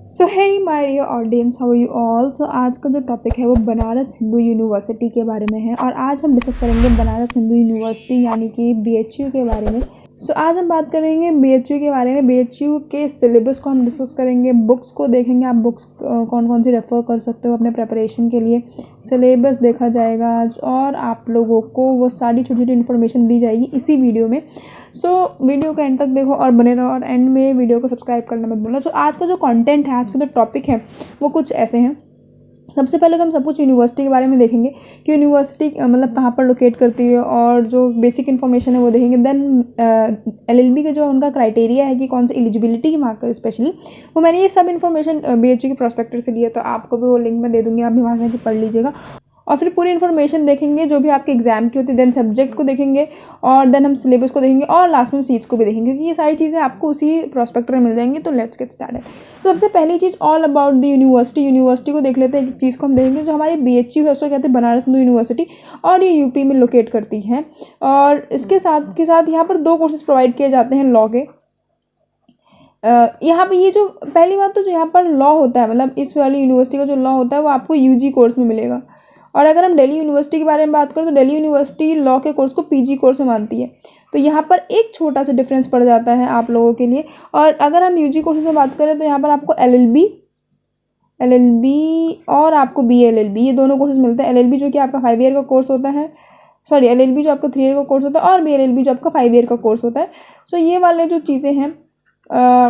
सो है my dear audience, how are you all. So आज का जो टॉपिक है वो बनारस हिंदू यूनिवर्सिटी के बारे में है और आज हम डिस्कस करेंगे बनारस हिंदू यूनिवर्सिटी यानी कि बीएचयू के बारे में। सो आज हम बात करेंगे बीएचयू के बारे में। बीएचयू के सिलेबस को हम डिस्कस करेंगे, बुक्स को देखेंगे, आप बुक्स कौन कौन सी रेफ़र कर सकते हो अपने प्रेपरेशन के लिए। सिलेबस देखा जाएगा आज और आप लोगों को वो सारी छोटी छोटी इन्फॉर्मेशन दी जाएगी इसी वीडियो में। सो वीडियो का एंड तक देखो और बने रहो और एंड में वीडियो को सब्सक्राइब करना मत भूलना। तो आज का जो कंटेंट है, आज का जो टॉपिक है वो कुछ ऐसे हैं। सबसे पहले तो हम सब कुछ यूनिवर्सिटी के बारे में देखेंगे कि यूनिवर्सिटी मतलब कहाँ पर लोकेट करती है और जो बेसिक इन्फॉर्मेशन है वो देखेंगे। देन एलएलबी का जो उनका क्राइटेरिया है कि कौन सी एलिजिबिलिटी की मार्कर स्पेशली, वो मैंने ये सब इन्फॉर्मेशन बीएचयू के प्रोस्पेक्टर से लिया, तो आपको भी वो लिंक में दे दूँगी, आप भी वहाँ से पढ़ लीजिएगा। और फिर पूरी इन्फॉर्मेशन देखेंगे जो भी आपके एग्जाम की होती है। देन सब्जेक्ट को देखेंगे और देन हम सिलेबस को देखेंगे और लास्ट में सीट्स को भी देखेंगे, क्योंकि ये सारी चीज़ें आपको उसी प्रोस्पेक्टर में मिल जाएंगी। तो लेट्स गेट स्टार्टेड। तो सबसे पहली चीज़ all about the university. University को देख लेते हैं। एक चीज़ को हम देखेंगे, जो हमारी बीएचयू है उसको कहते हैं बनारस हिंदू यूनिवर्सिटी और ये यूपी में लोकेट करती है। और इसके साथ यहाँ पर 2 कोर्सेज प्रोवाइड किए जाते हैं लॉ के। यहाँ पे ये जो पहली बात, तो जो यहाँ पर लॉ होता है, मतलब इस वाली यूनिवर्सिटी का जो लॉ होता है वो आपको यूजी कोर्स में मिलेगा। और अगर हम दिल्ली यूनिवर्सिटी के बारे में बात करें तो दिल्ली यूनिवर्सिटी लॉ के कोर्स को पीजी कोर्स में मानती है। तो यहाँ पर एक छोटा सा डिफरेंस पड़ जाता है आप लोगों के लिए। और अगर हम यूजी कोर्स में बात करें तो यहाँ पर आपको एलएलबी और आपको बीएलएलबी, ये दोनों कोर्सेज मिलते हैं। एलएलबी जो कि आपका 5 ईयर का कोर्स होता है, सॉरी एलएलबी जो आपका 3 ईयर का कोर्स होता है और बीएलएलबी जो आपका 5 ईयर का कोर्स होता है। सो ये वाले जो चीज़ें हैं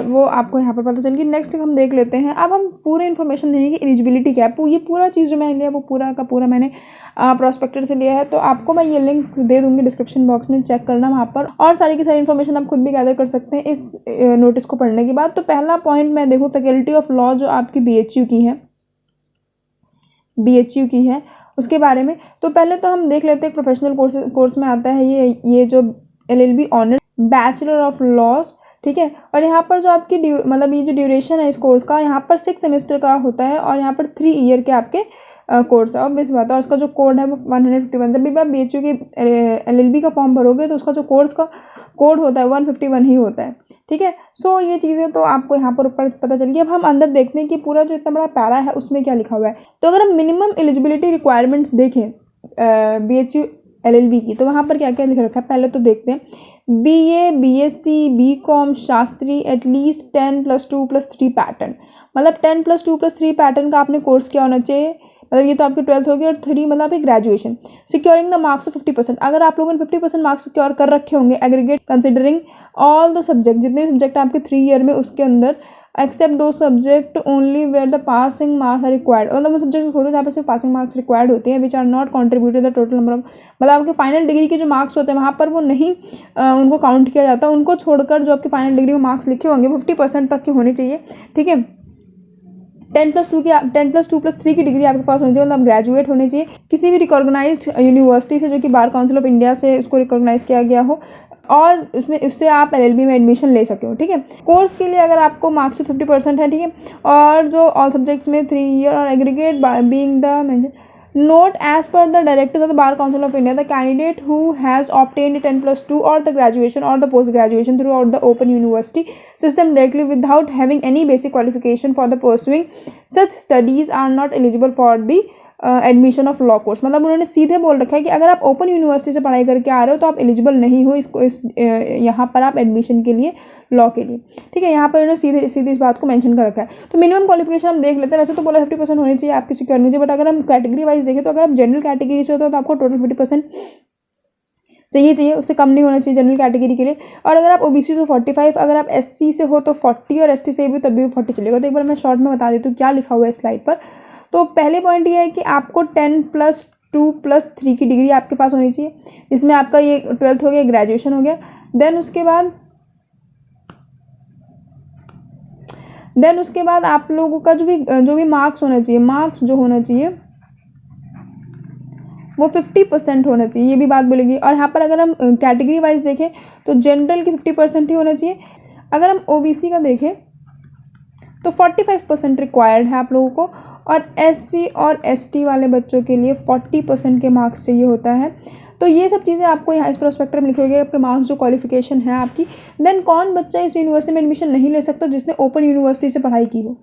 वो आपको यहाँ पर पता चलेगी। नेक्स्ट हम देख लेते हैं। अब हम पूरे इन्फॉर्मेशन देंगे कि एलिजिबिलिटी क्या है। ये पूरा चीज़ जो मैंने लिया वो पूरा का पूरा मैंने प्रोस्पेक्टर से लिया है, तो आपको मैं ये लिंक दे दूँगी डिस्क्रिप्शन बॉक्स में, चेक करना वहाँ पर। और सारी की सारी इन्फॉर्मेशन आप खुद भी गैदर कर सकते हैं इस नोटिस को पढ़ने के बाद। तो पहला पॉइंट मैं देखूँ, फैकल्टी ऑफ लॉ जो आपकी बीएचयू की है उसके बारे में। तो पहले तो हम देख लेते हैं प्रोफेशनल कोर्स में आता है ये जो LLB honour bachelor of laws, ठीक है। और यहाँ पर जो आपकी मतलब ये जो ड्यूरेशन है इस कोर्स का, यहाँ पर 6 सेमेस्टर का होता है और यहाँ पर 3 ईयर के आपके कोर्स है। ऑब्वियस बात है। और उसका जो कोड है वो 151। जब भी आप बीएचयू की एलएलबी का फॉर्म भरोगे तो उसका जो कोर्स का कोड होता है 151 ही होता है, ठीक है। सो ये चीज़ें तो आपको यहाँ पर ऊपर पता चल गई। अब हम अंदर देखते हैं कि पूरा जो इतना बड़ा पैरा है उसमें क्या लिखा हुआ है। तो अगर हम मिनिमम एलिजिबिलिटी रिक्वायरमेंट्स देखें बीएचयू एलएलबी की, तो वहाँ पर क्या क्या लिख रखा है पहले तो देखते हैं। BA, BSc, BCom, Shastri, at least 10+2+3 pattern, मतलब 10+2+3 पैटर्न का आपने कोर्स किया होना चाहिए। मतलब ये तो आपकी 12th होगी और 3 मतलब आपकी graduation. Securing the marks of 50%, अगर आप लोगों ने 50% मार्क्स सिक्योर कर रखे होंगे aggregate considering all the subject, जितने सब्जेक्ट आपके 3 ईयर में उसके अंदर, एक्सेप्ट दो subject only where the passing marks are required, मतलब वो सब्जेक्ट छोड़ो जहाँ पे सिर्फ पासिंग मार्क्स रिक्वायर्ड होते हैं, which are not contributed the total number of, मतलब आपके फाइनल डिग्री के जो मार्क्स होते हैं वहाँ पर वो नहीं उनको काउंट किया जाता। उनको छोड़कर जो आपके फाइनल डिग्री में मार्क्स लिखे होंगे 50% तक के होने चाहिए, ठीक है। 10+2+3 की डिग्री आपके पास होनी चाहिए, मतलब ग्रेजुएट होने चाहिए किसी भी रिकॉग्नाइज्ड यूनिवर्सिटी से, जो कि बार काउंसिल ऑफ इंडिया से उसको रिकॉग्नाइज किया गया हो और उससे आप एलएलबी में एडमिशन ले सके हो, ठीक है। कोर्स के लिए अगर आपको मार्क्स 50% है, ठीक है, और जो ऑल सब्जेक्ट्स में 3 ईयर और aggregate being the note as per the director of the bar council of India, the candidate who has obtained 10+2 और द ग्रेजुएशन और the post graduation throughout the open university system directly without having any basic qualification for the pursuing such studies are not eligible for the admission of law course. मतलब उन्होंने सीधे बोल रखा है कि अगर आप ओपन यूनिवर्सिटी से पढ़ाई करके आ रहे हो तो आप एलिजिबल नहीं हो यहाँ पर आप एडमिशन के लिए, लॉ के लिए, ठीक है। यहाँ पर उन्होंने सीधे इस बात को मेंशन कर रखा है। तो मिनिमम क्वालिफिकेशन हम देख लेते हैं। वैसे तो बोला 50% होनी चाहिए आपकी सिक्योर होनी चाहिए, बट अगर हम कैटेगरी वाइज देखें तो अगर आप जनरल कैटेगरी से हो तो आपको टोटल 50% चाहिए, उससे कम नहीं होना चाहिए जनरल कैटेगरी के लिए। और अगर आप ओबीसी तो 45, अगर आप एससी से हो तो 40 और एसटी से भी तब भी 40 चलेगा। तो एक बार मैं शॉर्ट में बता देती हूँ क्या लिखा हुआ है स्लाइड पर। तो पहले पॉइंट ये है कि आपको 10+2+3 की डिग्री आपके पास होनी चाहिए, जिसमें आपका ये 12th हो गया, ग्रेजुएशन हो गया। देन उसके बाद आप लोगों का जो भी मार्क्स होना चाहिए, मार्क्स जो होना चाहिए वो 50% होना चाहिए, ये भी बात बोलेगी। और यहाँ पर अगर हम कैटेगरी वाइज देखें तो जनरल की 50% ही होना चाहिए। अगर हम ओबीसी का देखें तो 45% रिक्वायर्ड है आप लोगों को, और एससी और एसटी वाले बच्चों के लिए 40% के मार्क्स चाहिए होता है। तो ये सब चीज़ें आपको यहाँ इस प्रोस्पेक्टर में लिखे हुए, आपके मार्क्स जो क्वालिफिकेशन है आपकी। देन कौन बच्चा इस यूनिवर्सिटी में एडमिशन नहीं ले सकता जिसने ओपन यूनिवर्सिटी से पढ़ाई की हो,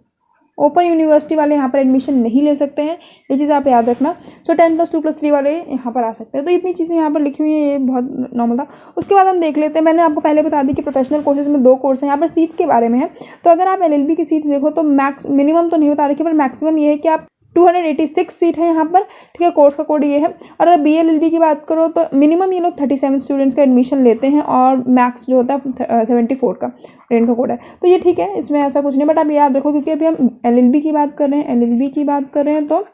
ओपन यूनिवर्सिटी वाले यहाँ पर एडमिशन नहीं ले सकते हैं, ये चीज़ आप याद रखना। सो 10+2+3 वाले यहाँ पर आ सकते हैं। तो इतनी चीज़ें यहाँ पर लिखी हुई हैं, ये बहुत नॉर्मल था। उसके बाद हम देख लेते हैं, मैंने आपको पहले बता दी कि प्रोफेशनल कोर्सेज में 2 कोर्स हैं। यहाँ पर सीट्स के बारे में है, तो अगर आप LLB की सीट्स देखो तो मिनिमम तो नहीं बता रखी, पर मैक्सिमम ये है कि आप 286 सीट है यहाँ पर, ठीक है। कोर्स का कोड ये है। और अगर BLLB की बात करो तो मिनिमम ये लोग 37 स्टूडेंट्स का एडमिशन लेते हैं, और मैक्स जो होता है 74 का रेंट का कोड है। तो ये ठीक है, इसमें ऐसा कुछ नहीं, बट आप याद रखो क्योंकि अभी हम LLB की बात कर रहे हैं। LLB की बात कर रहे हैं तो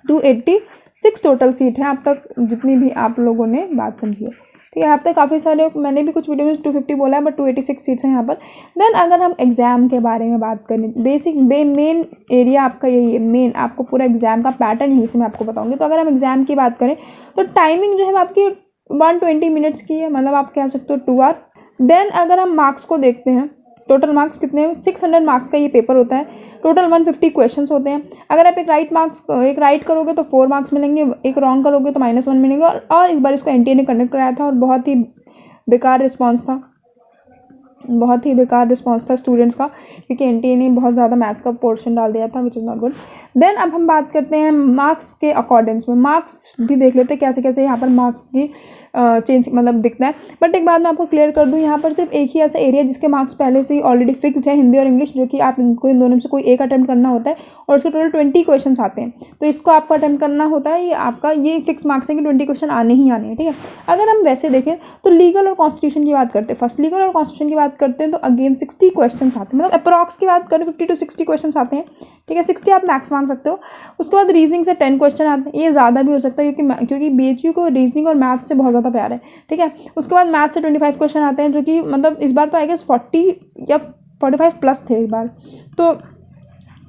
286 टोटल सीट है, अब तक जितनी भी आप लोगों ने बात समझी है, ठीक है। यहाँ पे काफ़ी सारे, मैंने भी कुछ वीडियो में 250 बोला है, बट 286 सीट्स हैं यहाँ पर। देन अगर हम एग्ज़ाम के बारे में बात करें, मेन एरिया आपका यही है, मेन आपको पूरा एग्ज़ाम का पैटर्न यहीं से मैं आपको बताऊँगी। तो अगर हम एग्ज़ाम की बात करें तो टाइमिंग जो है आपकी 120 मिनट्स की है, मतलब आप कह सकते हो 2 आवर। देन अगर हम मार्क्स को देखते हैं, टोटल मार्क्स कितने हैं, 600 मार्क्स का ये पेपर होता है। टोटल 150 क्वेश्चंस होते हैं। अगर आप एक राइट करोगे तो 4 मार्क्स मिलेंगे, एक रॉन्ग करोगे तो -1 मिलेंगे। और इस बार इसको NTA ने कंडक्ट कराया था, और बहुत ही बेकार रिस्पॉन्स था स्टूडेंट्स का, क्योंकि NTA ने बहुत ज़्यादा मैथ्स का पोर्शन डाल दिया था, which is not good. Then अब हम बात करते हैं मार्क्स के अकॉर्डिंग्स में, मार्क्स भी देख लेते हैं कैसे कैसे यहाँ पर मार्क्स की चेंज मतलब दिखता है। बट एक बात मैं आपको क्लियर कर दूँ, यहाँ पर सिर्फ एक ही ऐसा एरिया जिसके मार्क्स पहले से ही ऑलरेडी फिक्स्ड है, हिंदी और इंग्लिश, जो कि आप इनको इन दोनों में से कोई एक अटैम्प्ट करना होता है, और उसके टोटल 20 क्वेश्चन आते हैं। तो इसको आपको अटैम्प्ट करना होता है, ये आपका ये फिक्स मार्क्स है कि 20 क्वेश्चन आने ही आने हैं, ठीक है। अगर हम वैसे देखें तो लीगल और कॉन्स्टिट्यूशन की बात करते हैं, फर्स्ट लीगल और कॉन्स्टिट्यूशन की बात करते हैं तो अगेन 60 क्वेश्चन आते हैं, मतलब अप्रॉक्स की बात करें 50 to 60 क्वेश्चन आते हैं, ठीक है। 60 आप मैक्स मान सकते हो। उसके बाद रीजनिंग से 10 क्वेश्चन आते हैं, ये ज़्यादा भी हो सकता है क्योंकि BHU को रीजनिंग और मैथ से बहुत ज़्यादा प्यार है, ठीक है। उसके बाद मैथ से 25 क्वेश्चन आते हैं, जो कि मतलब इस बार तो आई गेस 40 या 45 प्लस थे इस बार। तो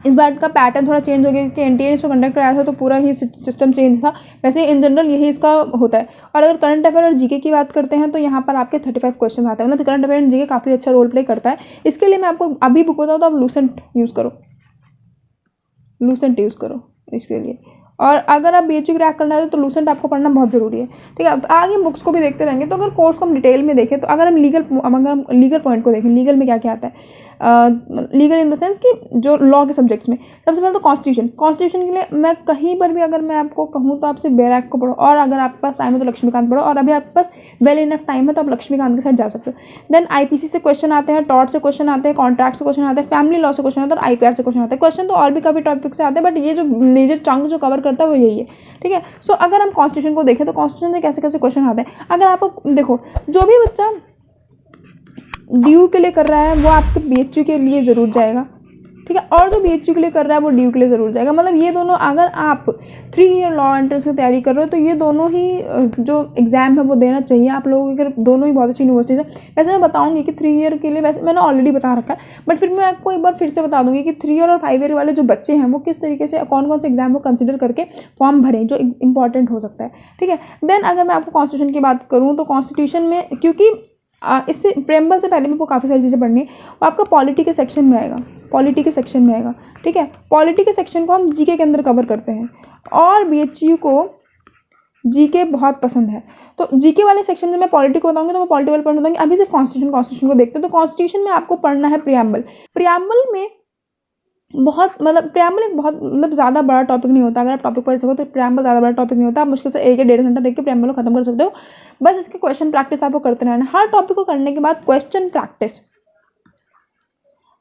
इस बार का पैटर्न थोड़ा चेंज हो गया, क्योंकि NTA ने इसको कंडक्ट कराया था, तो पूरा ही सिस्टम चेंज था। वैसे इन जनरल यही इसका होता है। और अगर करंट अफेयर और GK की बात करते हैं तो यहाँ पर आपके 35 क्वेश्चन आते हैं, मतलब करंट अफेयर एंड GK काफ़ी अच्छा रोल प्ले करता है। इसके लिए मैं आपको अभी बुक बताऊँ तो आप लूसेंट यूज़ करो इसके लिए। और अगर आप BHU क्रैक करना है तो लूसेंट आपको पढ़ना बहुत ज़रूरी है, ठीक है। अब आगे बुक्स को भी देखते रहेंगे। तो अगर कोर्स को हम डिटेल में देखें, तो अगर हम लीगल पॉइंट को देखें, लीगल में क्या क्या आता है, लीगल इन द सेंस कि जो लॉ के सब्जेक्ट्स में सबसे पहले तो कॉन्स्टिट्यूशन के लिए मैं कहीं पर भी अगर मैं आपको कहूँ तो आपसे बेयर एक्ट को पढ़ो, और अगर आपके पास टाइम है तो लक्ष्मीकांत पढ़ो, और अभी आपके पास वेल इनफ टाइम है तो आप लक्ष्मीकांत के साथ जा सकते हो। देन IPC से क्वेश्चन आते हैं, टॉर्ट से क्वेश्चन आते हैं, कॉन्ट्रैक्ट से क्वेश्चन आते हैं, फैमिली लॉ से क्वेश्चन आते हैं, और IPR से क्वेश्चन आते हैं। क्वेश्चन तो और भी काफ़ी टॉपिक से आते हैं, बट ये जो मेजर चंक जो कवर करता है वो यही है, ठीक है। सो अगर हम कॉन्स्टिट्यूशन को देखें तो कॉन्स्टिट्यूशन से कैसे कैसे क्वेश्चन आते हैं। अगर आप देखो, जो भी बच्चा DU के लिए कर रहा है वो आपके BHU के लिए ज़रूर जाएगा, ठीक है। और जो BHU के लिए कर रहा है वो DU के लिए ज़रूर जाएगा। मतलब ये दोनों, अगर आप 3 ईयर लॉ एंट्रेंस की तैयारी कर रहे हो तो ये दोनों ही जो एग्ज़ाम है वो देना चाहिए आप लोगों के, दोनों ही बहुत अच्छी यूनिवर्सिटीज़ है। वैसे मैं बताऊंगी कि 3 ईयर के लिए, वैसे मैंने ऑलरेडी बता रखा है, बट फिर मैं आपको एक बार फिर से बता दूंगी कि 3 ईयर और 5 ईयर वाले जो बच्चे हैं वो किस तरीके से कौन कौन से एग्जाम को कंसिडर करके फॉर्म भरें, जो इंपॉर्टेंट हो सकता है, ठीक है। देन अगर मैं आपको कॉन्स्टिट्यूशन की बात करूँ तो कॉन्स्टिट्यूशन में, क्योंकि इससे प्रेम्बल से पहले मेरे को काफ़ी सारी चीज़ें पढ़नी है, वो आपका पॉलिटी के सेक्शन में आएगा, ठीक है। पॉलिटी के सेक्शन को हम GK के अंदर कवर करते हैं, और BHU को GK बहुत पसंद है। तो GK वाले सेक्शन में मैं पॉलिटी को बताऊंगी, तो मैं पॉलिटी वाले पॉइंट बताऊंगी। अभी सिर्फ कॉन्स्टिट्यूशन को देखते हैं। तो कॉन्स्टिट्यूशन में आपको पढ़ना है प्रियम्बल में बहुत, मतलब प्रियम्बल एक बहुत मतलब ज़्यादा बड़ा टॉपिक नहीं होता। अगर आप टॉपिक पर देखो तो प्रियम्बल ज़्यादा बड़ा टॉपिक नहीं होता। आप मुश्किल से 1 या 1.5 घंटा देख के प्रियम्बल को खत्म कर सकते हो। बस इसके क्वेश्चन प्रैक्टिस आपको करते रहना। हर टॉपिक को करने के बाद क्वेश्चन प्रैक्टिस,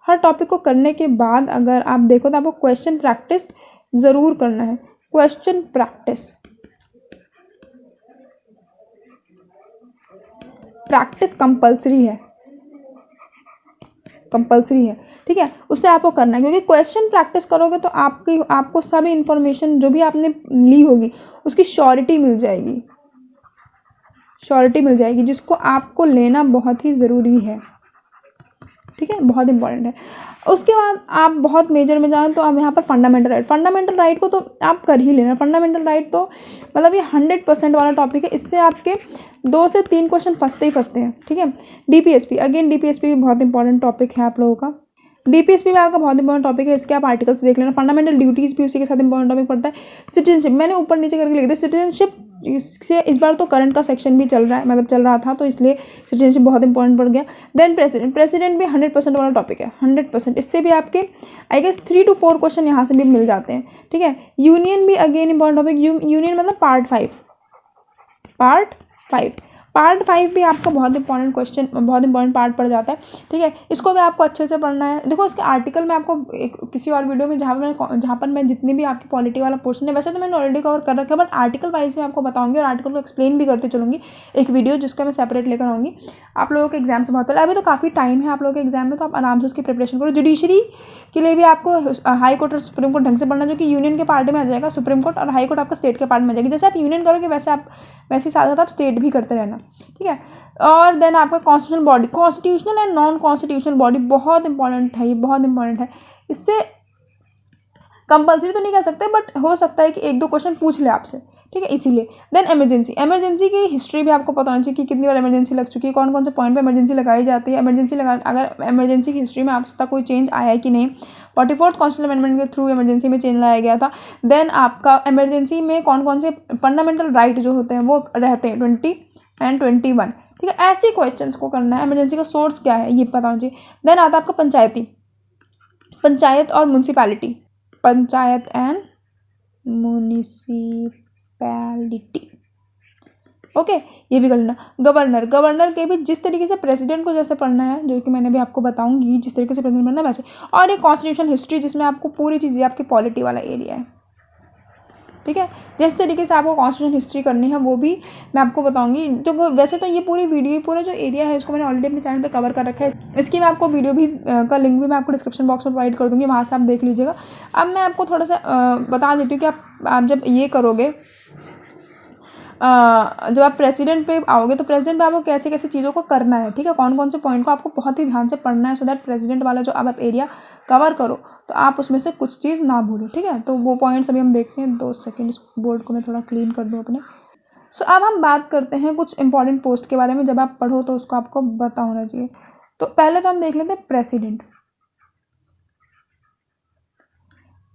हर टॉपिक को करने के बाद अगर आप देखो तो आपको क्वेश्चन प्रैक्टिस ज़रूर करना है। क्वेश्चन प्रैक्टिस कंपल्सरी है, ठीक है। उससे आपको करना है, क्योंकि क्वेश्चन प्रैक्टिस करोगे तो आपको सभी इन्फॉर्मेशन जो भी आपने ली होगी उसकी श्योरिटी मिल जाएगी, जिसको आपको लेना बहुत ही ज़रूरी है, ठीक है, बहुत इंपॉर्टेंट है। उसके बाद आप बहुत मेजर में जाएं तो आप यहाँ पर फंडामेंटल राइट को तो आप कर ही लेना। फंडामेंटल राइट तो मतलब ये 100% वाला टॉपिक है। इससे आपके 2 से 3 क्वेश्चन फंसते हैं, ठीक है। DPSP भी बहुत इंपॉर्टेंट टॉपिक है आप लोगों का। DPSP में आपका बहुत इंपॉर्टेंट टॉपिक है, इसके आप आर्टिकल्स देख लेना। फंडामेंटल ड्यूटीज़ भी उसी के साथ इंपॉर्टेंट टॉपिक पड़ता है। सिटीजनशिप मैंने ऊपर नीचे करके लिख दिया। सिटीजनशिप इससे इस बार तो करंट का सेक्शन भी चल रहा है, मतलब चल रहा था, तो इसलिए सिटीजनशिप बहुत इंपॉर्टेंट पड़ गया। देन प्रेसिडेंट, प्रेसिडेंट भी 100% वाला टॉपिक है, 100%। इससे भी आपके आई गेस 3 to 4 क्वेश्चन यहाँ से भी मिल जाते हैं, ठीक है। यूनियन भी अगेन इंपॉर्टेंट टॉपिक, यूनियन मतलब पार्ट 5, पार्ट 5 भी आपका बहुत इंपॉर्टेंट क्वेश्चन, बहुत इंपॉर्टेंट पार्ट पड़ जाता है, ठीक है। इसको भी आपको अच्छे से पढ़ना है। देखो इसके आर्टिकल में आपको किसी और वीडियो में जहाँ पर मैं जितनी भी आपकी पॉलिटी वाला पोर्शन है, वैसे तो मैंने ऑलरेडी कवर कर रखा है, बट आर्टिकल वाइज में आपको बताऊंगी और आर्टिकल को एक्सप्लेन भी करते चलूँगी, एक वीडियो जिसका मैं सेपरेट लेकर आऊँगी। आप लोगों के एग्जाम से बहुत पहले, अभी तो काफ़ी टाइम है आप लोगों के एग्जाम में, तो आप आराम से उसकी प्रिपरेशन करो। जुडिशरी के लिए भी आपको हाई कोर्ट और सुप्रीम कोर्ट ढंग से पढ़ना, जो कि यूनियन के पार्ट में आ जाएगा सुप्रीम कोर्ट, और हाई कोर्ट आपका स्टेट के पार्ट में आ जाएगी। जैसे आप यूनियन करोगे वैसे साथ साथ आप स्टेट भी करते रहना, ठीक है। और देन आपका constitutional body, constitutional and non constitutional body बहुत इंपॉर्टेंट है, ये बहुत इंपॉर्टेंट है। इससे कंपल्सरी तो नहीं कह सकते, बट हो सकता है कि 1-2 क्वेश्चन पूछ ले आपसे, ठीक है, इसीलिए। देन इमरजेंसी की हिस्ट्री भी आपको पता होना चाहिए कि कितनी बार इमरजेंसी लग चुकी है, कौन कौन से पॉइंट पे इमरजेंसी लगाई जाती है, अगर इमरजेंसी की हिस्ट्री में आप तक कोई चेंज आया है कि नहीं, 44th कॉन्स्टिट्यूशनल अमेंडमेंट के थ्रू इमरजेंसी में चेंज लाया गया था। देन आपका इमरजेंसी में कौन कौन से फंडामेंटल राइट जो होते हैं वो रहते हैं, 20 and 21, ठीक है। ऐसे क्वेश्चंस को करना है। इमरजेंसी का सोर्स क्या है ये पता होना चाहिए। देन आता है आपका पंचायत और municipality, panchayat and municipality, okay, ये भी कर लेना। गवर्नर के भी जिस तरीके से प्रेसिडेंट को जैसे पढ़ना है, जो कि मैंने भी आपको बताऊंगी, जिस तरीके से प्रेसिडेंट पढ़ना है वैसे। और एक कॉन्स्टिट्यूशन हिस्ट्री जिसमें आपको पूरी चीज़ें, आपकी पॉलिटी वाला एरिया है, ठीक है। जिस तरीके से आपको कॉन्स्टिट्यूशन हिस्ट्री करनी है वो भी मैं आपको बताऊंगी। तो वैसे तो ये पूरी वीडियो, पूरा जो एरिया है उसको मैंने ऑलरेडी अपने चैनल पे कवर कर रखा है। इसकी मैं आपको वीडियो भी का लिंक भी मैं आपको डिस्क्रिप्शन बॉक्स में प्रोवाइड कर दूंगी, वहाँ से आप देख लीजिएगा। अब मैं आपको थोड़ा सा बता देती हूँ कि आप जब ये करोगे, जब आप प्रेसिडेंट पे आओगे तो प्रेसिडेंट पे आपको कैसे कैसे चीज़ों को करना है, ठीक है। कौन कौन से पॉइंट को आपको बहुत ही ध्यान से पढ़ना है, सो दैट प्रेसिडेंट वाला जो आप एरिया कवर करो तो आप उसमें से कुछ चीज़ ना भूलो, ठीक है। तो वो पॉइंट्स अभी हम देखते हैं। 2 सेकेंड, इस बोर्ड को मैं थोड़ा क्लीन कर दूँ अपने। सो अब हम बात करते हैं कुछ इंपॉर्टेंट पोस्ट के बारे में, जब आप पढ़ो तो उसको आपको पता होना चाहिए। तो पहले तो हम देख लेते हैं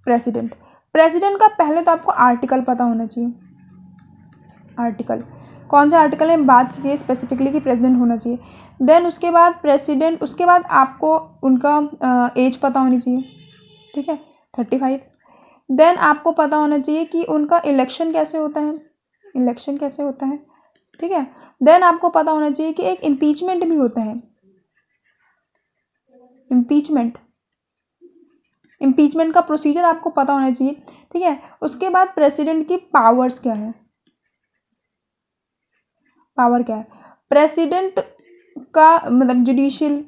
प्रेसिडेंट का पहले तो आपको आर्टिकल पता होना चाहिए। आर्टिकल कौन सा आर्टिकल में बात की गई स्पेसिफिकली कि प्रेसिडेंट होना चाहिए। देन उसके बाद आपको उनका एज पता होनी चाहिए, ठीक है, 35। देन आपको पता होना चाहिए कि उनका इलेक्शन कैसे होता है, ठीक है। देन आपको पता होना चाहिए कि एक इम्पीचमेंट भी होता है, इम्पीचमेंट का प्रोसीजर आपको पता होना चाहिए, ठीक है। उसके बाद प्रेसिडेंट की पावर्स क्या है, प्रेसिडेंट का मतलब जुडिशियल,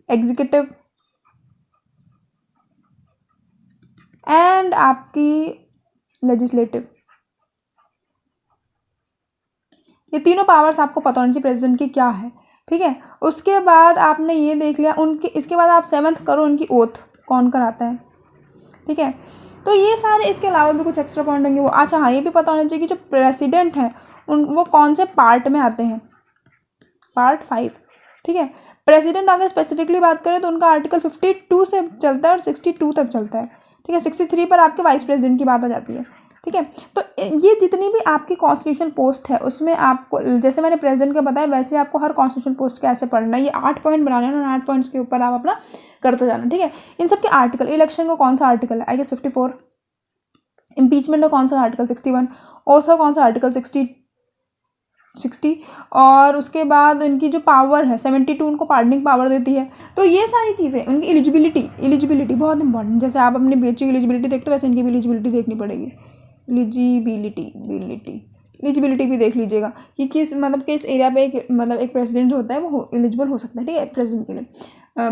एग्जीक्यूटिव एंड आपकी लेजिस्लेटिव, ये तीनों पावर्स आपको पता होनी चाहिए प्रेसिडेंट की क्या है, ठीक है। उसके बाद आपने ये देख लिया इसके बाद आप 7th करो उनकी ओथ कौन कराता है, ठीक है। तो ये सारे, इसके अलावा भी कुछ एक्स्ट्रा पॉइंट होंगे वो। अच्छा हाँ, ये भी पता होना चाहिए कि जो प्रेसिडेंट हैं वो कौन से पार्ट में आते हैं, पार्ट 5, ठीक है। प्रेसिडेंट अगर स्पेसिफिकली बात करें तो उनका आर्टिकल 52 से चलता है और 62 तक चलता है, ठीक है। 63 पर आपके वाइस प्रेसिडेंट की बात आ जाती है, ठीक है। तो ये जितनी भी आपकी कॉन्स्टिट्यूशन पोस्ट है उसमें आपको, जैसे मैंने प्रेसिडेंट का बताया वैसे आपको हर कॉन्स्टिट्यूशन पोस्ट कैसे पढ़ना है, ये 8 पॉइंट बनाने हैं और 8 पॉइंट्स के ऊपर आप अपना करते जाना, ठीक है। इन सब के आर्टिकल, इलेक्शन का कौन सा आर्टिकल है, आई गेस 54, इम्पीचमेंट का कौन सा आर्टिकल 61, ओथ का कौन सा आर्टिकल 60, और उसके बाद उनकी जो पावर है 72 उनको पार्डनिंग पावर देती है। तो ये सारी चीज़ें, उनकी एलिजिबिलिटी बहुत इंपॉर्टेंट, जैसे आप अपने बीएचयू की एलिजिबिलिटी देखते हो वैसे इनकी भी एलिजिबिलिटी देखनी पड़ेगी। एलिजिबिलिटी भी देख लीजिएगा कि किस एरिया पे एक प्रेसिडेंट जो होता है वो एलिजिबल हो सकता है, ठीक है, प्रेसिडेंट के लिए,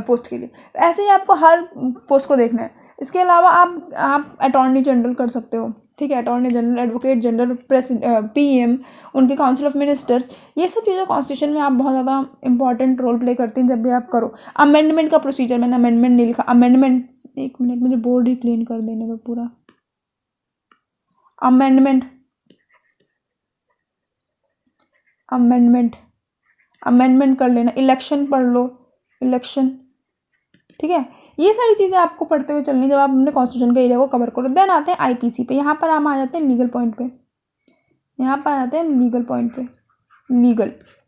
पोस्ट के लिए। ऐसे ही आपको हर पोस्ट को देखना है। इसके अलावा आप अटॉर्नी जनरल कर सकते हो, ठीक है, attorney general, advocate general, PM, उनके काउंसिल ऑफ मिनिस्टर्स, ये सब चीज़ें कॉन्स्टिट्यूशन में आप बहुत ज़्यादा इंपॉर्टेंट रोल प्ले करती हैं जब भी आप करो। अमेंडमेंट का प्रोसीजर, मैंने अमेंडमेंट नहीं लिखा, अमेंडमेंट, एक मिनट मुझे बोर्ड ही क्लीन कर देने का पूरा। अमेंडमेंट कर लेना। इलेक्शन पढ़ लो, इलेक्शन, ठीक है, ये सारी चीज़ें आपको पढ़ते हुए चलनी जब आप अपने कॉन्स्टिट्यूशन के एरिया को कवर करो। देन आते हैं आईपीसी पे। यहाँ पर हम आ जाते हैं लीगल पॉइंट पे। यहाँ पर आ जाते हैं लीगल पॉइंट पे।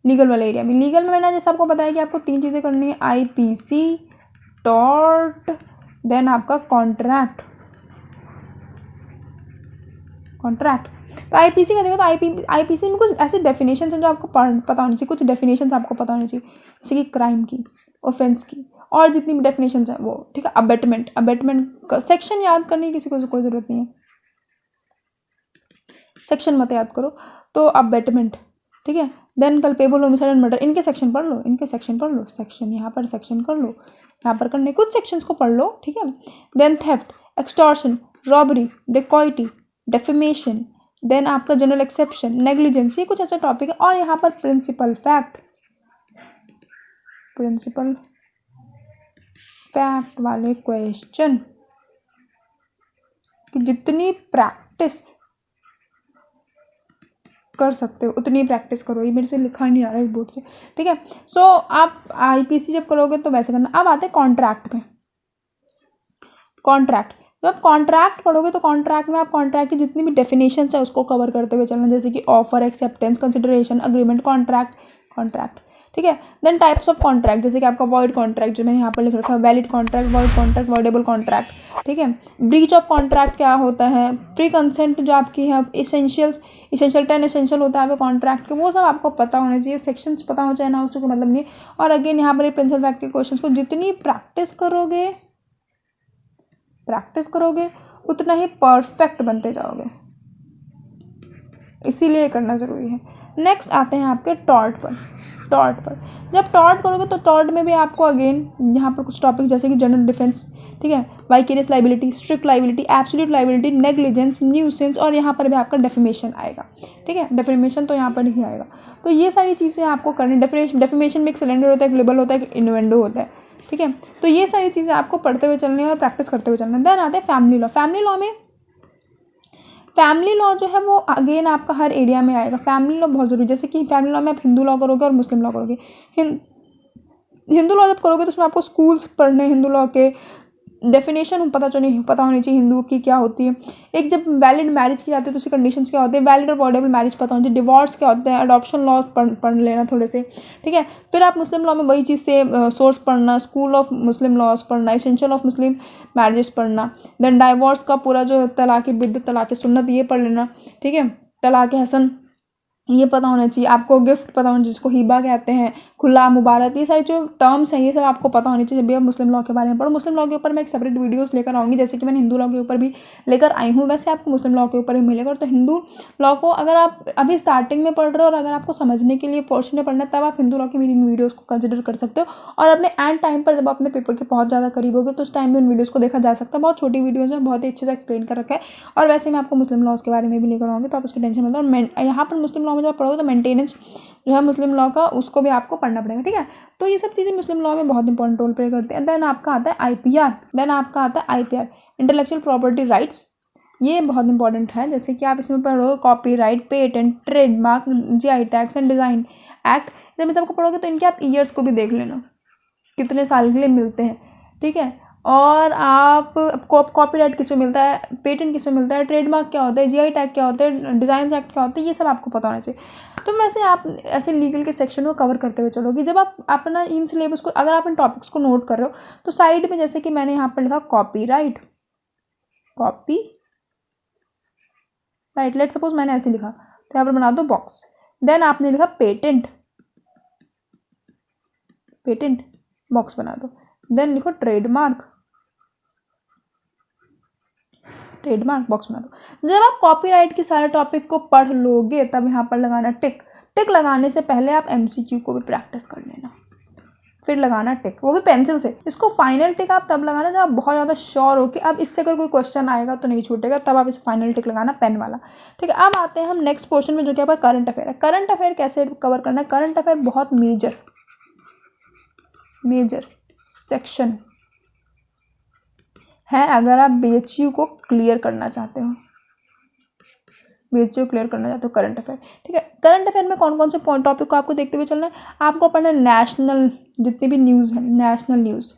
लीगल वाले एरिया में, लीगल में मैंने जैसे आपको बताया कि आपको 3 चीज़ें करनी है, आईपीसी, टॉर्ट, देन आपका कॉन्ट्रैक्ट। तो आईपीसी का देखो तो आईपीसी में कुछ ऐसे डेफिनेशन हैं जो आपको पता होनी चाहिए। कुछ डेफिनेशन आपको पता होनी चाहिए, जैसे कि क्राइम की, ऑफेंस की, और जितनी भी डेफिनेशन है वो। ठीक है, अबेटमेंट का सेक्शन याद करने की किसी को कोई ज़रूरत नहीं है, सेक्शन मत याद करो। तो अबेटमेंट, ठीक है। Then culpable, homicide and murder, इनके सेक्शन पढ़ लो, सेक्शन यहाँ पर सेक्शन कर लो, यहाँ पर करने कुछ सेक्शंस को पढ़ लो। ठीक है। Then theft, extortion, robbery, dacoity, defamation, then आपका जनरल एक्सेप्शन, नेग्लिजेंस, ये कुछ ऐसा टॉपिक है। और यहाँ पर प्रिंसिपल फैक्ट वाले क्वेश्चन कि जितनी प्रैक्टिस कर सकते हो उतनी प्रैक्टिस करो। ये मेरे से लिखा नहीं आ रहा है बोर्ड से। ठीक है। सो आप आईपीसी जब करोगे तो वैसे करना। अब आते हैं कॉन्ट्रैक्ट पे। कॉन्ट्रैक्ट, जब आप कॉन्ट्रैक्ट पढ़ोगे तो कॉन्ट्रैक्ट में आप कॉन्ट्रैक्ट की जितनी भी डेफिनेशन है उसको कवर करते हुए चलना, जैसे कि offer, acceptance, consideration, agreement, contract. ठीक है। देन टाइप्स ऑफ कॉन्ट्रैक्ट, जैसे कि आपका वॉइड कॉन्ट्रैक्ट जो मैंने यहाँ पर लिख रखा है, valid contract, void contract, voidable contract. ठीक है। ब्रीच ऑफ कॉन्ट्रैक्ट क्या होता है, प्री कंसेंट जो आपकी है, इसेंशियल 10 एसेंशियल होता है आपके कॉन्ट्रैक्ट के, वो सब आपको पता होने चाहिए। सेक्शंस पता हो चाहे ना, उसको मतलब नहीं। और अगेन यहाँ पर प्रिंसिपल फैक्ट के क्वेश्चन को जितनी प्रैक्टिस करोगे उतना ही परफेक्ट बनते जाओगे, इसीलिए करना ज़रूरी है। नेक्स्ट आते हैं आपके टॉर्ट पर। जब टॉर्ट करोगे तो टॉर्ट में भी आपको अगेन यहाँ पर कुछ टॉपिक जैसे कि जनरल डिफेंस, ठीक है, vicarious liability, strict liability, absolute liability, negligence, nuisance, और यहाँ पर भी आपका डेफेमेशन आएगा। ठीक है, डेफेमेशन तो यहाँ पर नहीं आएगा। तो ये सारी चीज़ें आपको करनी। डेफेमेशन में एक सिलेंडर होता है, एक लेबल होता है, एक इन्वेंडो होता है। ठीक है। तो ये सारी चीज़ें आपको पढ़ते हुए चलनी है और प्रैक्टिस करते हुए चलना है। देन आते हैं फैमिली लॉ। फैमिली लॉ जो है वो अगेन आपका हर एरिया में आएगा। फैमिली लॉ बहुत ज़रूरी, जैसे कि फैमिली लॉ में आप हिंदू लॉ करोगे और मुस्लिम लॉ करोगे। हिंदू लॉ जब करोगे तो उसमें आपको स्कूल्स पढ़ने, हिंदू लॉ के डेफिनेशन पता होनी चाहिए हिंदू की क्या होती है। एक जब वैलिड मैरिज की जाती है तो उसकी कंडीशंस क्या होते हैं, वैलिड और वॉइडेबल मैरिज पता होनी चाहिए, डिवोर्स क्या होते हैं, अडॉप्शन लॉ पढ़ लेना थोड़े से। ठीक है। फिर आप मुस्लिम लॉ में वही चीज़ से सोर्स पढ़ना, स्कूल ऑफ मुस्लिम लॉज पढ़ना, एसेंशियल ऑफ मुस्लिम मैरिजेस पढ़ना। देन डाइवोर्स का पूरा जो तलाक बिद्दत, तलाक सुन्नत, ये पढ़ लेना। ठीक है। तलाक हसन ये पता होना चाहिए आपको। गिफ्ट पता होना चाहिए, जिसको हिबा कहते हैं, खुला, मुबारक, ये सारी जो टर्म्स हैं ये सब आपको पता होनी चाहिए जब भी आप मुस्लिम लॉ के बारे में पढ़ो। मुस्लिम लॉ के ऊपर मैं एक सेपरेट वीडियोस लेकर आऊँगी, जैसे कि मैंने हिंदू लॉ के ऊपर भी लेकर आई हूँ, वैसे आपको मुस्लिम लॉ के ऊपर भी मिलेगा। तो हिंदू लॉ को अगर आप अभी स्टार्टिंग में पढ़ रहे हो और अगर आपको समझने के लिए पोर्शन में पढ़ना है, तब आप हिंदू लॉ की मेरी इन वीडियोज़ को कंसिडर कर सकते हो। और अपने एंड टाइम पर जब अपने पेपर के बहुत ज़्यादा करीब होगे तो उस टाइम में उन वीडियोज़ को देखा जा सकता है। बहुत छोटी वीडियोज़ हैं, बहुत ही अच्छे से एक्सप्लेन कर रखा है। और वैसे मैं आपको मुस्लिम लॉज के बारे में भी लेकर आऊँगी, तो आप उसकी टेंशन मत लो। यहाँ पर मुस्लिम लॉ में जब पढ़ोगे तो मेंटेनेंस जो है मुस्लिम लॉ का, उसको भी आपको पढ़ना पड़ेगा। ठीक है। तो ये सब चीज़ें मुस्लिम लॉ में बहुत इंपॉर्टेंट रोल प्ले करती हैं। देन आपका आता है आईपीआर, इंटेलेक्चुअल प्रॉपर्टी राइट्स। ये बहुत इंपॉर्टेंट है, जैसे कि आप इसमें पढ़ोगे copyright, patent, trademark, GI tax and design act. जब सबको पढ़ोगे तो इनके आप ईयर्स को भी देख लेना, कितने साल के लिए मिलते हैं। ठीक है। और आप कॉपीराइट किस में मिलता है, पेटेंट किस में मिलता है, ट्रेडमार्क क्या होता है, जीआई टैग क्या होता है, डिज़ाइन एक्ट क्या होता है, ये सब आपको पता होना चाहिए। तो वैसे आप ऐसे लीगल के सेक्शन को कवर करते हुए चलोगे। जब आप अपना इन सिलेबस को, अगर आप इन टॉपिक्स को नोट कर रहे हो तो साइड में जैसे कि मैंने यहाँ पर लिखा कॉपीराइट, लेट सपोज मैंने ऐसे लिखा तो यहाँ पर बना दो बॉक्स। देन आपने लिखा पेटेंट, बॉक्स बना दो। देन लिखो ट्रेडमार्क, बॉक्स बना दो। जब आप कॉपीराइट के सारे टॉपिक को पढ़ लोगे तब यहाँ पर लगाना टिक। लगाने से पहले आप एमसीक्यू को भी प्रैक्टिस कर लेना, फिर लगाना टिक, वो भी पेंसिल से। इसको फाइनल टिक आप तब लगाना जब आप बहुत ज़्यादा श्योर हो कि अब इससे अगर कोई क्वेश्चन आएगा तो नहीं छूटेगा, तब आप इस फाइनल टिक लगाना पेन वाला। ठीक है। अब आते हैं हम नेक्स्ट क्वेश्चन में, जो कि आपका करंट अफेयर है। करंट अफेयर कैसे कवर करना है? करंट अफेयर बहुत मेजर सेक्शन है अगर आप बीएचयू को क्लियर करना चाहते हो, करंट अफेयर। ठीक है। करंट अफेयर में कौन कौन से टॉपिक को आपको देखते हुए चलना है? आपको पढ़ना है नेशनल, जितनी भी न्यूज़ है, national news,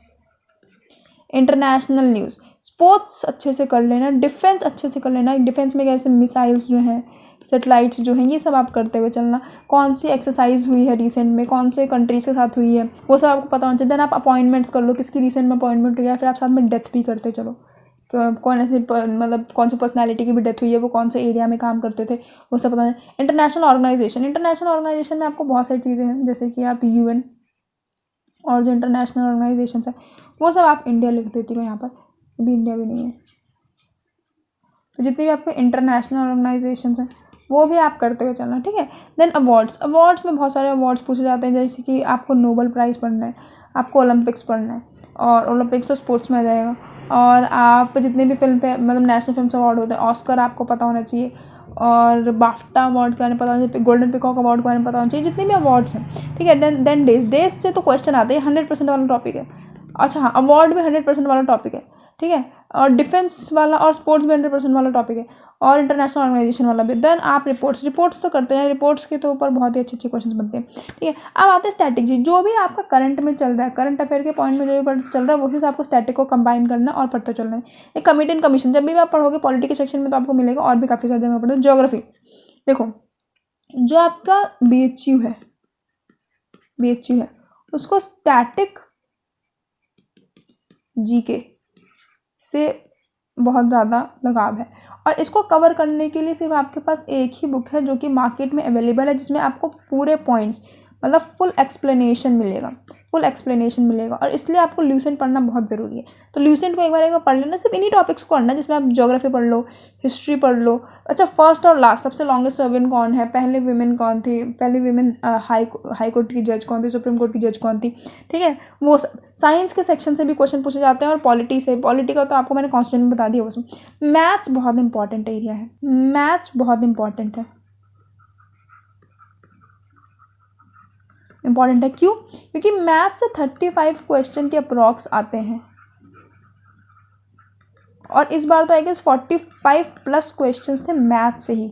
international news, sports अच्छे से कर लेना, डिफेंस अच्छे से कर लेना, डिफेंस में कैसे मिसाइल्स जो हैं, सेटेलाइट्स जो हैं, ये सब आप करते हुए चलना। कौन सी एक्सरसाइज हुई है रिसेंट में, कौन से कंट्रीज के साथ हुई है, वो सब आपको पता होना चाहिए। देन आप अपॉइंटमेंट्स कर लो, किसकी रिसेंट में अपॉइंटमेंट हुई है, फिर आप साथ में डेथ भी करते चलो। कौन ऐसे मतलब कौन सी पर्सनैलिटी की भी डेथ हुई है, वो कौन से एरिया में काम करते थे, वो सब पता है। इंटरनेशनल ऑर्गेनाइजेशन में आपको बहुत सारी चीज़ें हैं, जैसे कि आप UN और जो इंटरनेशनल ऑर्गेनाइजेशन है वो सब आप इंडिया लिख देती हो यहाँ पर, अभी इंडिया भी नहीं है। तो जितनी भी आपके इंटरनेशनल ऑर्गेनाइजेशन हैं वो भी आप करते हुए चलना, ठीक है। देन अवार्ड्स में बहुत सारे अवार्ड्स पूछे जाते हैं, जैसे कि आपको नोबेल प्राइज़ पढ़ना है, आपको ओलंपिक्स पढ़ना है, और ओलंपिक्स तो स्पोर्ट्स में आ जाएगा, और आप जितने भी फिल्म पे मतलब नेशनल फिल्म अवार्ड होते हैं, ऑस्कर आपको पता होना चाहिए, और बाफ्टा अवार्ड के बारे में पता होना चाहिए, गोल्डन पिकॉक अवार्ड के बारे में पता होना चाहिए, जितने भी अवार्ड्स हैं, ठीक है। देन डेज से तो क्वेश्चन आते हैं, 100% वाला टॉपिक है। अच्छा हाँ, अवार्ड भी 100% वाला टॉपिक है, ठीक है, और डिफेंस वाला और स्पोर्ट्स भी 100% वाला टॉपिक है, और इंटरनेशनल ऑर्गेनाइजेशन वाला भी। देन आप रिपोर्ट्स तो करते हैं, रिपोर्ट्स के तो ऊपर बहुत ही अच्छे अच्छे क्वेश्चन बनते हैं, ठीक है। अब आते हैं स्टैटिक जी, जो भी आपका करंट में चल रहा है, करंट अफेयर के पॉइंट में जो भी चल रहा है वही से आपको स्टैटिक को कंबाइन करना और पढ़ते चलना है। एक कमिटी एंड कमीशन जब भी आप पढ़ोगे पॉलिटिकल सेक्शन में तो आपको मिलेगा, और भी काफ़ी सारी जगह पढ़ो। ज्योग्राफी देखो, जो आपका BHU है उसको स्टैटिक GK से बहुत ज़्यादा लगाव है, और इसको कवर करने के लिए सिर्फ आपके पास एक ही बुक है जो कि मार्केट में अवेलेबल है, जिसमें आपको पूरे पॉइंट्स मतलब फुल एक्सप्लेनेशन मिलेगा, और इसलिए आपको ल्यूसेंट पढ़ना बहुत ज़रूरी है। तो ल्यूसेंट को एक बार पढ़ लेना, सिर्फ इन्हीं टॉपिक्स को पढ़ना जिसमें आप ज्योग्राफी पढ़ लो, हिस्ट्री पढ़ लो। अच्छा, फर्स्ट और लास्ट सबसे लॉन्गेस्ट सर्वेंट कौन है, पहले विमेन कौन थी, पहले विमेन हाई कोर्ट की जज कौन थी, सुप्रीम कोर्ट की जज कौन थी, ठीक है, वो सब। साइंस के सेक्शन से भी क्वेश्चन पूछे जाते हैं, और पॉलिटी का तो आपको मैंने कॉन्स्टेंट में बता दिया। वो सब मैथ्स बहुत इंपॉर्टेंट एरिया है, मैथ्स बहुत इंपॉर्टेंट है। क्यों? क्योंकि मैथ से 35 क्वेश्चन के अप्रॉक्स आते हैं, और इस बार तो आई गेस 45+ क्वेश्चन थे मैथ से ही।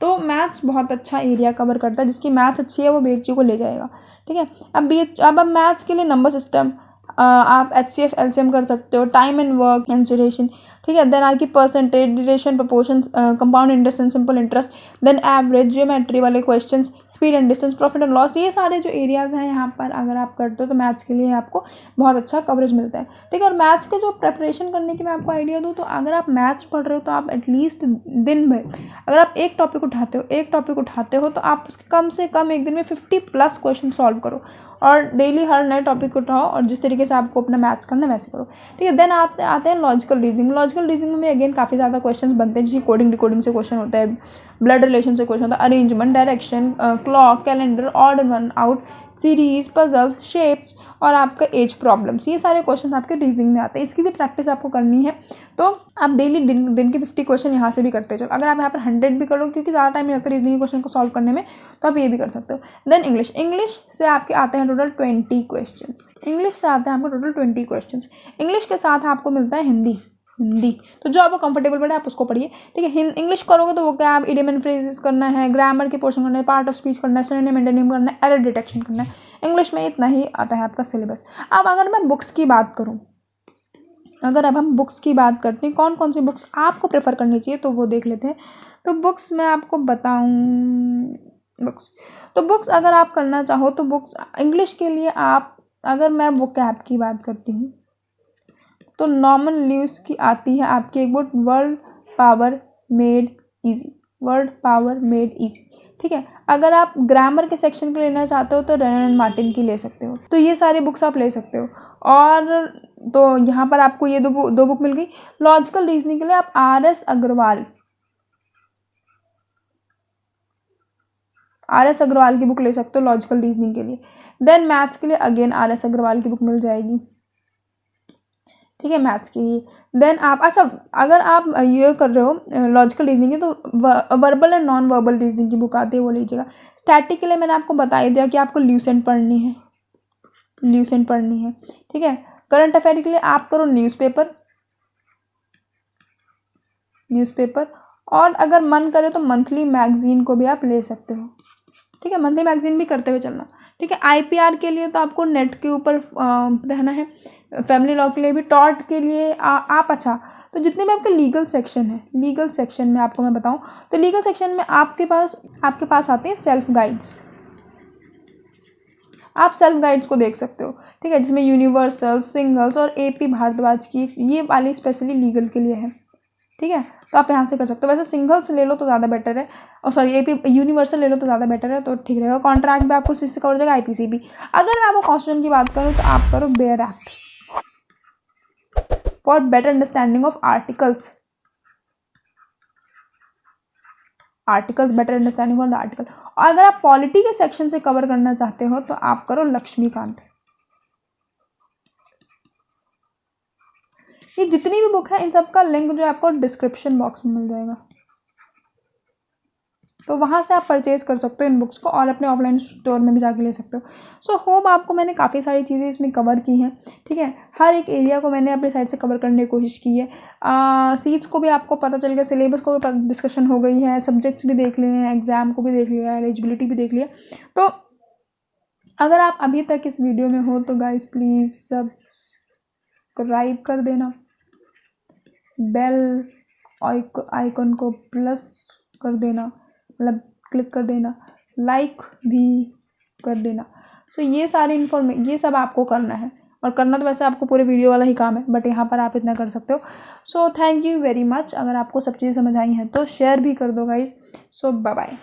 तो मैथ्स बहुत अच्छा एरिया कवर करता है, जिसकी मैथ अच्छी है वो BHU को ले जाएगा, ठीक है। अब मैथ्स के लिए नंबर सिस्टम, आप HCF LCM कर सकते हो, टाइम एंड वर्क कंसिडरेशन, ठीक है। देन आपकी percentage, duration, proportion, compound interest and simple interest, then average, geometry वाले questions, speed and distance, profit and loss, ये सारे जो एरियाज हैं यहाँ पर अगर आप करते हो तो मैथ्स के लिए आपको बहुत अच्छा कवरेज मिलता है, ठीक है। और मैथ्स के जो प्रेपरेशन करने की मैं आपको आइडिया दूँ, तो अगर आप मैथ्स पढ़ रहे हो तो आप एटलीस्ट दिन भर अगर आप एक टॉपिक उठाते हो तो आप उसके कम से कम एक दिन में 50+ क्वेश्चन सॉल्व करो, और डेली हर नए टॉपिक उठाओ, और जिस तरीके से आपको अपना मैथ्स करना है वैसे करो, ठीक है। देन आते हैं लॉजिकल रीजनिंग में अगेन काफ़ी ज़्यादा क्वेश्चंस बनते हैं, जैसे कोडिंग डिकोडिंग से क्वेश्चन होता है, ब्लड रिलेशन से क्वेश्चन होता है, arrangement, direction, clock, calendar, odd one out, series, puzzles, shapes, और आपका एज प्रॉब्लम्स, ये सारे क्वेश्चन आपके रीजनिंग में आते हैं। इसकी भी प्रैक्टिस आपको करनी है, तो आप डेली दिन के 50 क्वेश्चन यहाँ से भी करते चलो। अगर आप यहाँ पर 100 भी करो, क्योंकि ज़्यादा टाइम नहीं लगता रीजनिंग के क्वेश्चन को सॉल्व करने में, तो आप ये भी कर सकते हो। देन इंग्लिश से आपके आते हैं टोटल 20 क्वेश्चन। इंग्लिश के साथ आपको मिलता है हिंदी, तो जो आपको कंफर्टेबल पड़े आप उसको पढ़िए, ठीक है। इंग्लिश करोगे तो वो क्या, आप इडियम एंड फ्रेजेस करना है, ग्रामर के पोर्शन करना है, पार्ट ऑफ स्पीच करना है, सिनोनिम एंटोनिम करना है, एरर डिटेक्शन करना है। इंग्लिश में इतना ही आता है आपका सिलेबस। अब अगर मैं बुक्स की बात करूँ, अगर अब हम बुक्स की बात करते हैं, कौन कौन सी बुक्स आपको प्रेफर करनी चाहिए, तो वो देख लेते हैं। तो बुक्स मैं आपको बताऊँ, बुक्स अगर आप करना चाहो तो बुक्स इंग्लिश के लिए आप, अगर मैं वोकैब की बात करती हूँ तो नॉर्मन ल्यूइस की आती है आपकी एक book, word power made easy, ठीक है। अगर आप ग्रामर के सेक्शन के लेना चाहते हो तो रेनन एंड मार्टिन की ले सकते हो, तो ये सारी बुक्स आप ले सकते हो। और तो यहाँ पर आपको ये दो बुक मिल गई। लॉजिकल रीजनिंग के लिए आप RS अग्रवाल की बुक ले सकते हो लॉजिकल रीजनिंग के लिए। देन मैथ्स के लिए अगेन RS अग्रवाल की बुक मिल जाएगी, ठीक है, मैथ्स के लिए। देन आप, अच्छा अगर आप ये कर रहे हो लॉजिकल रीजनिंग की, तो verbal and non verbal reasoning की बुक आती है, वो लीजिएगा। स्टैटिक के लिए मैंने आपको बता ही दिया कि आपको ल्यूसेंट पढ़नी है, ठीक है। करंट अफेयर के लिए आप करो न्यूज़पेपर, और अगर मन करे तो मंथली मैगजीन को भी आप ले सकते हो, ठीक है। मंथली मैगजीन भी करते हुए चलना, ठीक है। ठीक है। IPR के लिए तो आपको नेट के ऊपर रहना है, फैमिली लॉ के लिए भी, टॉर्ट के लिए आप अच्छा, तो जितने भी आपके लीगल सेक्शन है, लीगल सेक्शन में आपको मैं बताऊं तो लीगल सेक्शन में आपके पास आते हैं सेल्फ गाइड्स। आप सेल्फ गाइड्स को देख सकते हो, ठीक है, जिसमें यूनिवर्सल, सिंगल्स और AP भारद्वाज की ये वाली स्पेशली लीगल के लिए है, ठीक है। तो आप यहाँ से कर सकते हो। वैसे सिंगल्स ले लो तो ज़्यादा बेटर है, और सॉरी AP यूनिवर्सल ले लो तो ज़्यादा बेटर है, तो ठीक रहेगा। कॉन्ट्रैक्ट भी आपको इससे कवर हो जाएगा, IPC भी। अगर मैं आपको कॉन्स्टिट्यूशन की बात करूँ तो आप करो bare act for better understanding of articles, better understanding of the article. और अगर आप पॉलिटी के सेक्शन से कवर करना चाहते हो तो आप करो लक्ष्मीकांत। ये जितनी भी बुक है इन सब का लिंक जो है आपको डिस्क्रिप्शन बॉक्स में मिल जाएगा, तो वहाँ से आप परचेज कर सकते हो इन बुक्स को, और अपने ऑफलाइन स्टोर में भी जाके ले सकते हो। सो होप आपको मैंने काफ़ी सारी चीज़ें इसमें कवर की हैं, ठीक है। हर एक एरिया को मैंने अपनी साइड से कवर करने की कोशिश की है। सीट्स को भी आपको पता चल गया, सिलेबस को भी डिस्कशन हो गई है, सब्जेक्ट्स भी देख लिए हैं, एग्ज़ाम को भी देख लिया है, एलिजिबिलिटी भी देख लिया। तो अगर आप अभी तक इस वीडियो में हो तो गाइस प्लीज़ सब्सक्राइब कर देना, बेल आइकन को प्लस कर देना, मतलब क्लिक कर देना, लाइक भी कर देना। सो ये सारे ये सब आपको करना है, और करना तो वैसे आपको पूरे वीडियो वाला ही काम है, बट यहाँ पर आप इतना कर सकते हो। So thank you very much. अगर आपको सब चीज़ें समझ आई हैं तो शेयर भी कर दो गाइस। सो बाय बाय।